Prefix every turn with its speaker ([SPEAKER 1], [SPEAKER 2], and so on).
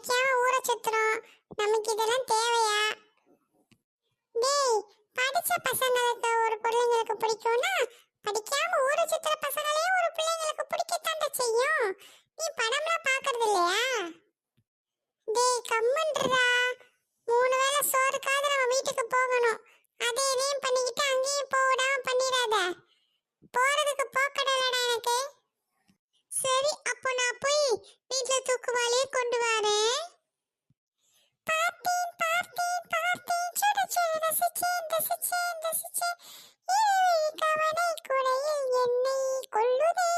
[SPEAKER 1] படிக்காம ஊரை சுத்துறோம். நமக்கு இதெல்லாம் தேவையா? டேய், படிச்ச பசங்களுக்கு ஒரு பிள்ளைங்களுக்கு பிடிக்கும்னா படிக்காம ஊரை சுத்துற பசங்களே ஒரு பிள்ளைங்களுக்கு பிடிக்கத்தாண்ட செய்யும். நீ படம்லாம் பாக்குறது இல்லையா? டேய் கம்மன்றா, 3 வேளை சோறுக்காவது நம்ம வீட்டுக்கு போகணும். அதை இதையும் பண்ணிக்கிட்டு அங்கேயும் போக விடாம பண்ணிடாத. போறதுக்கு போக்கடலடா எனக்கு. சரி, அப்போ நான் போய் வீட்டுல தூக்குவாளியே கொண்டு வரேன். பார்த்தேன் பார்த்தேன் பார்த்தேன், சுட சுட ரசிச்சேன் ரசிச்சேன் ரசிச்சேன், கவனை குறையில் என்னை கொள்ளுதே.